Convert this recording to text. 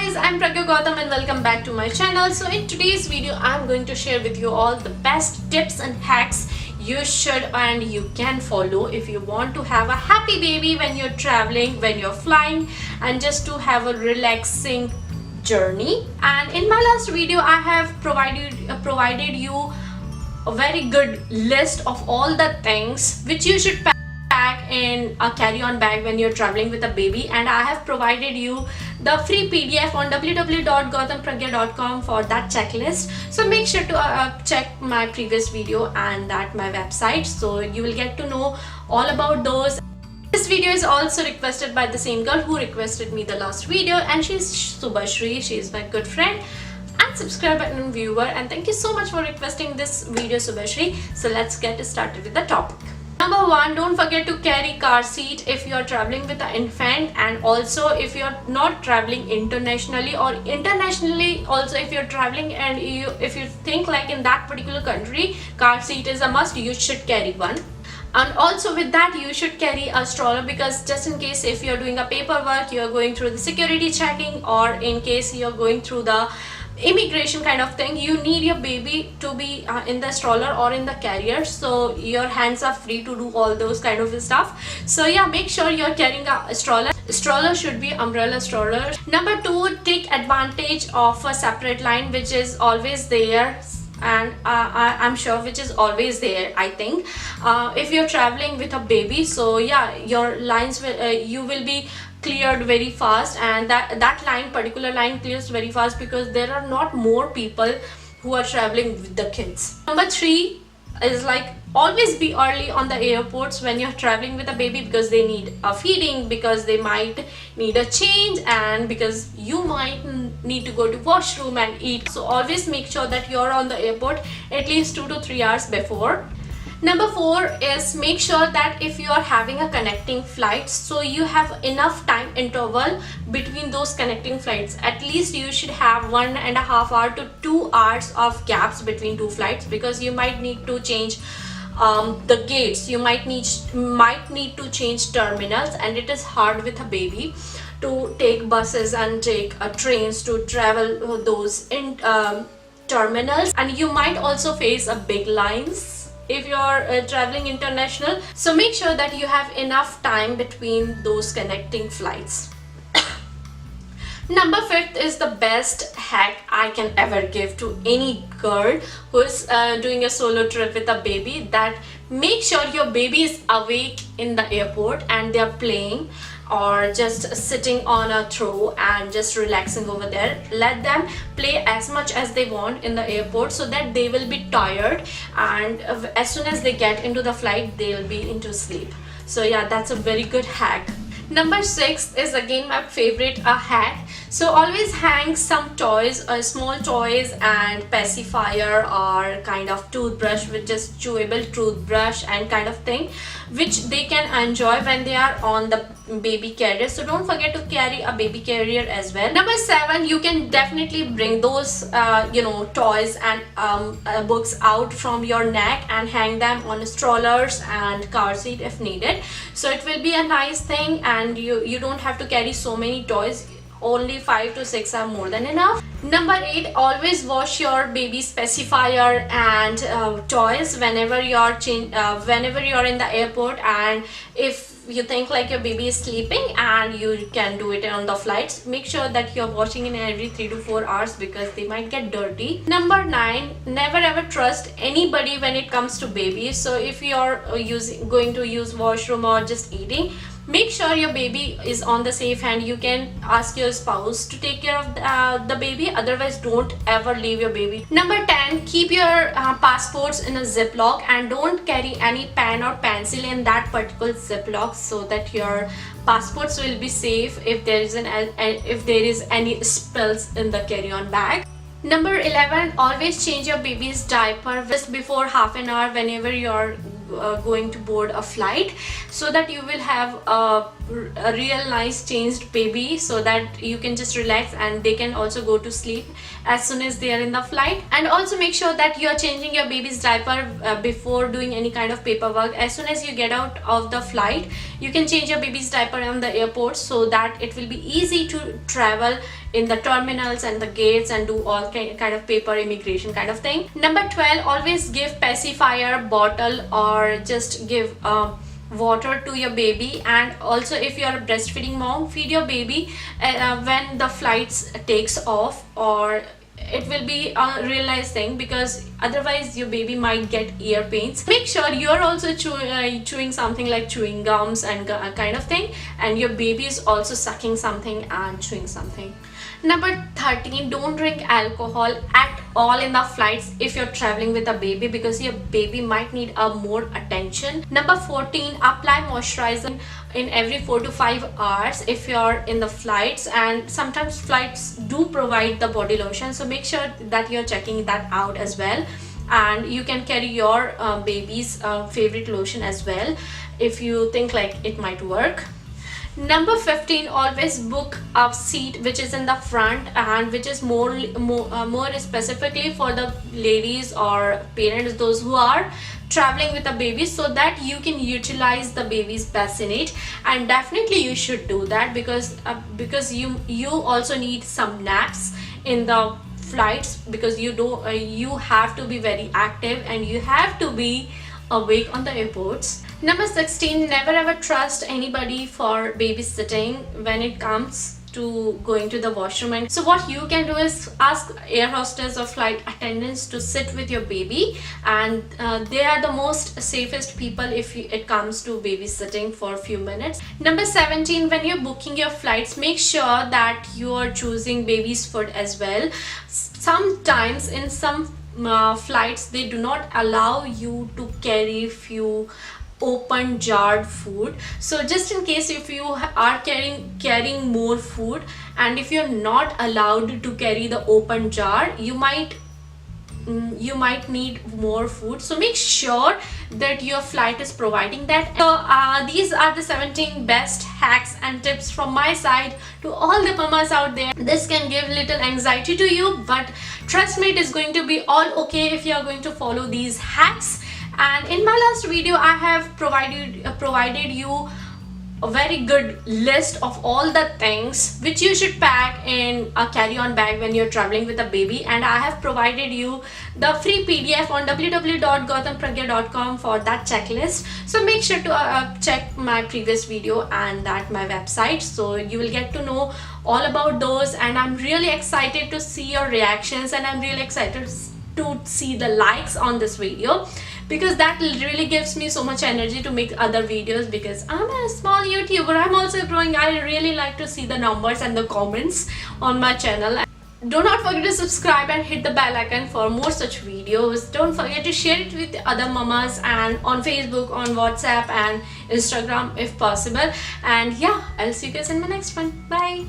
guys, I'm Pragya Gautam and welcome back to my channel. So in today's video, I'm going to share with you all the best tips and hacks you should and you can follow if you want to have a happy baby when you're traveling, when you're flying, and just to have a relaxing journey. And in my last video, I have provided you a very good list of all the things which you should pack in a carry-on bag when you're traveling with a baby, and I have provided you the free PDF on www.gautampragya.com for that checklist. So make sure to check my previous video and that my website, so you will get to know all about those. This video is also requested by the same girl who requested me the last video, and she's Subhashri. She is my good friend and subscriber and viewer, and thank you so much for requesting this video, Subhashri. So let's get started with the topic. Number one, don't forget to carry car seat if you are traveling with an infant, and also if you are not traveling internationally, or internationally also if you're traveling and if you think like in that particular country car seat is a must, you should carry one. And also with that, you should carry a stroller, because just in case if you're doing a paperwork, you're going through the security checking, or in case you're going through the immigration kind of thing, you need your baby to be in the stroller or in the carrier, so your hands are free to do all those kind of stuff. So yeah, make sure you're carrying a stroller. Stroller should be umbrella stroller. Number two, take advantage of a separate line which is always there, and I'm sure which is always there, I think, if you're traveling with a baby. So yeah, your lines will you will be cleared very fast, and that particular line clears very fast because there are not more people who are traveling with the kids. Number three is like always be early on the airports when you're traveling with a baby, because they need a feeding, because they might need a change, and because you might need to go to washroom and eat. So always make sure that you're on the airport at least 2 to 3 hours before. Number four is make sure that if you are having a connecting flight, so you have enough time interval between those connecting flights. At least you should have 1.5 hour to 2 hours of gaps between two flights, because you might need to change the gates, you might need to change terminals, and it is hard with a baby to take buses and take trains to travel those in terminals, and you might also face a big lines if you're traveling international. So make sure that you have enough time between those connecting flights. Number fifth is the best hack I can ever give to any girl who is doing a solo trip with a baby, that make sure your baby is awake in the airport and they're playing or just sitting on a throw and just relaxing over there. Let them play as much as they want in the airport, so that they will be tired, and as soon as they get into the flight, they'll be into sleep. So yeah, that's a very good hack. Number six is again my favorite hack. So always hang some toys, small toys and pacifier, or kind of toothbrush, which is chewable toothbrush and kind of thing, which they can enjoy when they are on the baby carrier. So don't forget to carry a baby carrier as well. Number seven, you can definitely bring those toys and books out from your neck and hang them on strollers and car seat if needed. So it will be a nice thing, and you don't have to carry so many toys. Only 5 to 6 are more than enough. Number 8, always wash your baby's pacifier and toys whenever you're in the airport, and if you think like your baby is sleeping and you can do it on the flights, make sure that you're washing it every 3 to 4 hours, because they might get dirty. Number 9, never ever trust anybody when it comes to babies. So if you're going to use washroom or just eating, make sure your baby is on the safe hand. You can ask your spouse to take care of the baby, otherwise don't ever leave your baby. Number 10, keep your passports in a ziploc, and don't carry any pen or pencil in that particular ziploc, so that your passports will be safe if there is any spills in the carry-on bag. Number 11, always change your baby's diaper just before half an hour whenever you're going to board a flight, so that you will have a real nice changed baby, so that you can just relax and they can also go to sleep as soon as they are in the flight. And also make sure that you are changing your baby's diaper before doing any kind of paperwork. As soon as you get out of the flight, you can change your baby's diaper on the airport, so that it will be easy to travel in the terminals and the gates and do all kind of paper immigration kind of thing. Number 12, always give pacifier bottle or just give water to your baby. And also if you are a breastfeeding mom, feed your baby when the flights takes off, or it will be a real nice thing, because otherwise your baby might get ear pains. Make sure you are also chewing something like chewing gums and kind of thing, and your baby is also sucking something and chewing something. Number 13, don't drink alcohol at all in the flights if you're traveling with a baby, because your baby might need more attention. Number 14, apply moisturizer in every 4 to 5 hours if you're in the flights, and sometimes flights do provide the body lotion, so make sure that you're checking that out as well. And you can carry your baby's favorite lotion as well if you think like it might work. Number 15, always book a seat which is in the front and which is more specifically for the ladies or parents, those who are traveling with a baby, so that you can utilize the baby's bassinet. And definitely you should do that, because you also need some naps in the flights, because you have to be very active and you have to be awake on the airports. Number 16, never ever trust anybody for babysitting when it comes to going to the washroom. And so what you can do is ask air hostess or flight attendants to sit with your baby, and they are the most safest people if it comes to babysitting for a few minutes. Number 17, when you're booking your flights, make sure that you are choosing baby's food as well. Sometimes in some flights they do not allow you to carry few open jarred food, so just in case if you are carrying more food, and if you're not allowed to carry the open jar, you might need more food, so make sure that your flight is providing that. So these are the 17 best hacks and tips from my side to all the mamas out there. This can give little anxiety to you, but trust me, it is going to be all okay if you are going to follow these hacks. And in my last video I have provided you a very good list of all the things which you should pack in a carry-on bag when you're traveling with a baby, and I have provided you the free PDF on www.gautampragya.com for that checklist. So make sure to check my previous video and my website, so you will get to know all about those. And I'm really excited to see your reactions, and I'm really excited to see the likes on this video, because that really gives me so much energy to make other videos, because I'm a small YouTuber, I'm also growing. I really like to see the numbers and the comments on my channel. Do not forget to subscribe and hit the bell icon for more such videos. Don't forget to share it with other mamas, and on Facebook, on WhatsApp and Instagram if possible. And yeah, I'll see you guys in my next one. Bye.